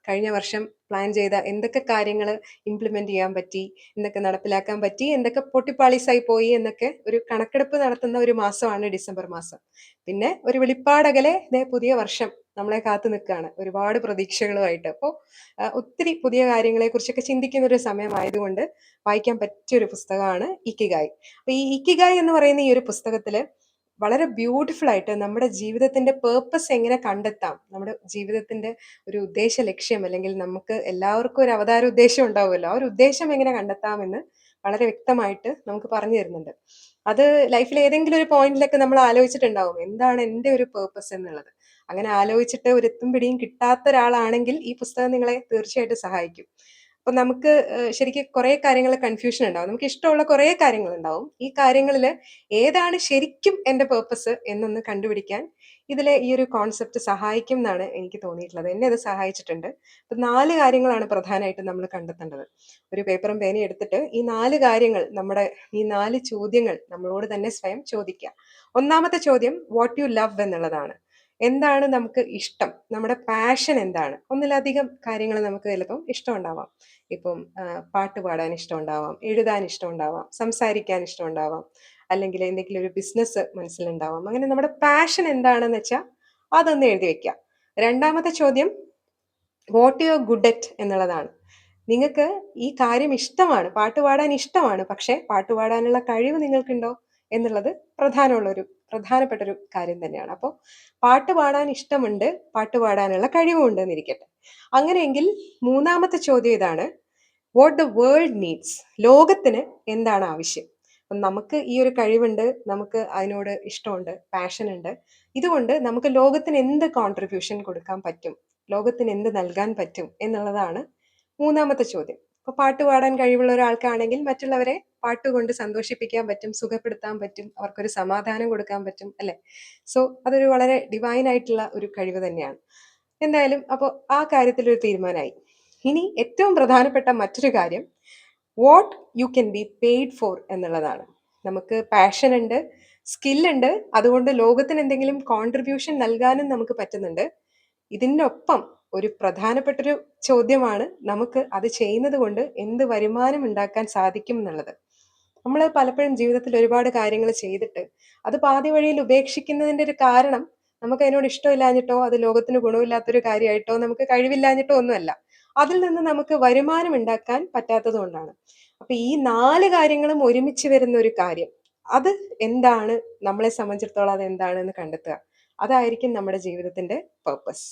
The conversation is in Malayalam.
കഴിഞ്ഞ വർഷം പ്ലാൻ ചെയ്ത എന്തൊക്കെ കാര്യങ്ങൾ ഇംപ്ലിമെന്റ് ചെയ്യാൻ പറ്റി, എന്തൊക്കെ നടപ്പിലാക്കാൻ പറ്റി, എന്തൊക്കെ പൊട്ടിപ്പാളീസായി പോയി എന്നൊക്കെ ഒരു കണക്കെടുപ്പ് നടത്തുന്ന ഒരു മാസമാണ് ഡിസംബർ മാസം. പിന്നെ ഒരു വെളിപ്പാടകലെ പുതിയ വർഷം നമ്മളെ കാത്തു നിൽക്കുകയാണ് ഒരുപാട് പ്രതീക്ഷകളുമായിട്ട്. അപ്പോൾ ഒത്തിരി പുതിയ കാര്യങ്ങളെ കുറിച്ചൊക്കെ ചിന്തിക്കുന്ന ഒരു സമയമായതുകൊണ്ട് വായിക്കാൻ പറ്റിയ ഒരു പുസ്തകമാണ് ഇക്കിഗായ്. അപ്പൊ ഈ ഇക്കിഗായ് എന്ന് പറയുന്ന ഈ ഒരു പുസ്തകത്തില് വളരെ ബ്യൂട്ടിഫുൾ ആയിട്ട് നമ്മുടെ ജീവിതത്തിന്റെ പേർപ്പസ് എങ്ങനെ കണ്ടെത്താം, നമ്മുടെ ജീവിതത്തിന്റെ ഒരു ഉദ്ദേശ ലക്ഷ്യം, അല്ലെങ്കിൽ നമുക്ക് എല്ലാവർക്കും ഒരു അവതാര ഉദ്ദേശം ഉണ്ടാവുമല്ലോ, ആ ഒരു ഉദ്ദേശം എങ്ങനെ കണ്ടെത്താമെന്ന് വളരെ വ്യക്തമായിട്ട് നമുക്ക് പറഞ്ഞു തരുന്നുണ്ട്. അത് ലൈഫിൽ ഏതെങ്കിലും ഒരു പോയിന്റിലൊക്കെ നമ്മൾ ആലോചിച്ചിട്ടുണ്ടാവും എന്താണ് എൻ്റെ ഒരു പേർപ്പസ് എന്നുള്ളത്. അങ്ങനെ ആലോചിച്ചിട്ട് ഒരു എത്തും പിടിയും കിട്ടാത്ത ഒരാളാണെങ്കിൽ ഈ പുസ്തകം നിങ്ങളെ തീർച്ചയായിട്ടും സഹായിക്കും. അപ്പൊ നമുക്ക് ശരിക്കും കുറെ കാര്യങ്ങൾ കൺഫ്യൂഷൻ ഉണ്ടാവും. നമുക്ക് ഇഷ്ടമുള്ള കുറെ കാര്യങ്ങൾ ഉണ്ടാവും. ഈ കാര്യങ്ങളിൽ ഏതാണ് ശരിക്കും എൻ്റെ പേർപ്പസ് എന്നൊന്ന് കണ്ടുപിടിക്കാൻ ഇതിലെ ഈ ഒരു കോൺസെപ്റ്റ് സഹായിക്കും എന്നാണ് എനിക്ക് തോന്നിയിട്ടുള്ളത്. എന്നെ അത് സഹായിച്ചിട്ടുണ്ട്. അപ്പൊ 4 കാര്യങ്ങളാണ് പ്രധാനമായിട്ടും നമ്മൾ കണ്ടെത്തേണ്ടത്. ഒരു പേപ്പറും പേനയും എടുത്തിട്ട് ഈ 4 കാര്യങ്ങൾ, നമ്മുടെ ഈ 4 ചോദ്യങ്ങൾ നമ്മളോട് തന്നെ സ്വയം ചോദിക്കുക. ഒന്നാമത്തെ ചോദ്യം വാട്ട് യു ലവ് എന്നുള്ളതാണ്. എന്താണ് നമുക്ക് ഇഷ്ടം, നമ്മുടെ പാഷൻ എന്താണ്? ഒന്നിലധികം കാര്യങ്ങൾ നമുക്ക് ചിലപ്പം ഇഷ്ടമുണ്ടാവാം. ഇപ്പം പാട്ട് പാടാൻ ഇഷ്ടമുണ്ടാവാം, എഴുതാൻ ഇഷ്ടമുണ്ടാവാം, സംസാരിക്കാൻ ഇഷ്ടമുണ്ടാവാം, അല്ലെങ്കിൽ എന്തെങ്കിലും ഒരു ബിസിനസ് മനസ്സിലുണ്ടാവാം. അങ്ങനെ നമ്മുടെ പാഷൻ എന്താണെന്ന് വെച്ചാൽ അതൊന്ന് എഴുതി വെക്കാം. രണ്ടാമത്തെ ചോദ്യം what you are good at എന്നുള്ളതാണ്. നിങ്ങൾക്ക് ഈ കാര്യം ഇഷ്ടമാണ്, പാട്ട് പാടാൻ ഇഷ്ടമാണ്, പക്ഷെ പാട്ട് പാടാനുള്ള കഴിവ് നിങ്ങൾക്കുണ്ടോ എന്നുള്ളത് പ്രധാനപ്പെട്ട ഒരു കാര്യം തന്നെയാണ്. അപ്പോൾ പാട്ട് പാടാൻ ഇഷ്ടമുണ്ട്, പാട്ട് പാടാനുള്ള കഴിവുണ്ട് എന്നിരിക്കട്ടെ. അങ്ങനെയെങ്കിൽ മൂന്നാമത്തെ ചോദ്യം ഇതാണ്, വാട്ട് ദ വേൾഡ് നീഡ്സ്. ലോകത്തിന് എന്താണ് ആവശ്യം? അപ്പം നമുക്ക് ഈ ഒരു കഴിവുണ്ട്, നമുക്ക് അതിനോട് ഇഷ്ടമുണ്ട്, പാഷൻ ഉണ്ട്. ഇതുകൊണ്ട് നമുക്ക് ലോകത്തിന് എന്ത് കോൺട്രിബ്യൂഷൻ കൊടുക്കാൻ പറ്റും, ലോകത്തിന് എന്ത് നൽകാൻ പറ്റും എന്നുള്ളതാണ് മൂന്നാമത്തെ ചോദ്യം. അപ്പൊ പാട്ട് പാടാൻ കഴിവുള്ള ഒരാൾക്കാണെങ്കിൽ മറ്റുള്ളവരെ പാട്ടുകൊണ്ട് സന്തോഷിപ്പിക്കാൻ പറ്റും, സുഖപ്പെടുത്താൻ പറ്റും, അവർക്കൊരു സമാധാനം കൊടുക്കാൻ പറ്റും, അല്ലെ? സോ അതൊരു വളരെ ഡിവൈൻ ആയിട്ടുള്ള ഒരു കഴിവ് തന്നെയാണ്. എന്തായാലും അപ്പോൾ ആ കാര്യത്തിൽ ഒരു തീരുമാനമായി. ഇനി ഏറ്റവും പ്രധാനപ്പെട്ട മറ്റൊരു കാര്യം what you can be paid for എന്നുള്ളതാണ്. നമുക്ക് പാഷൻ ഉണ്ട്, സ്കില്ലുണ്ട്, അതുകൊണ്ട് ലോകത്തിന് എന്തെങ്കിലും കോൺട്രിബ്യൂഷൻ നൽകാനും നമുക്ക് പറ്റുന്നുണ്ട്. ഇതിനൊപ്പം ഒരു പ്രധാനപ്പെട്ടൊരു ചോദ്യമാണ് നമുക്ക് അത് ചെയ്യുന്നത് കൊണ്ട് എന്ത് വരുമാനം ഉണ്ടാക്കാൻ സാധിക്കും എന്നുള്ളത്. നമ്മൾ പലപ്പോഴും ജീവിതത്തിൽ ഒരുപാട് കാര്യങ്ങൾ ചെയ്തിട്ട് അത് പാതി വഴിയിൽ ഉപേക്ഷിക്കുന്നതിന്റെ ഒരു കാരണം നമുക്ക് അതിനോട് ഇഷ്ടമില്ലാഞ്ഞിട്ടോ അത് ലോകത്തിന് ഗുണമില്ലാത്തൊരു കാര്യമായിട്ടോ നമുക്ക് കഴിവില്ലാഞ്ഞിട്ടോ ഒന്നുമല്ല. അതിൽ നിന്ന് നമുക്ക് വരുമാനം ഉണ്ടാക്കാൻ പറ്റാത്തത് കൊണ്ടാണ്. അപ്പൊ ഈ 4 കാര്യങ്ങളും ഒരുമിച്ച് വരുന്ന ഒരു കാര്യം, അത് എന്താണ്, നമ്മളെ സംബന്ധിച്ചിടത്തോളം അത് എന്താണെന്ന് കണ്ടെത്തുക. അതായിരിക്കും നമ്മുടെ ജീവിതത്തിന്റെ പേർപ്പസ്.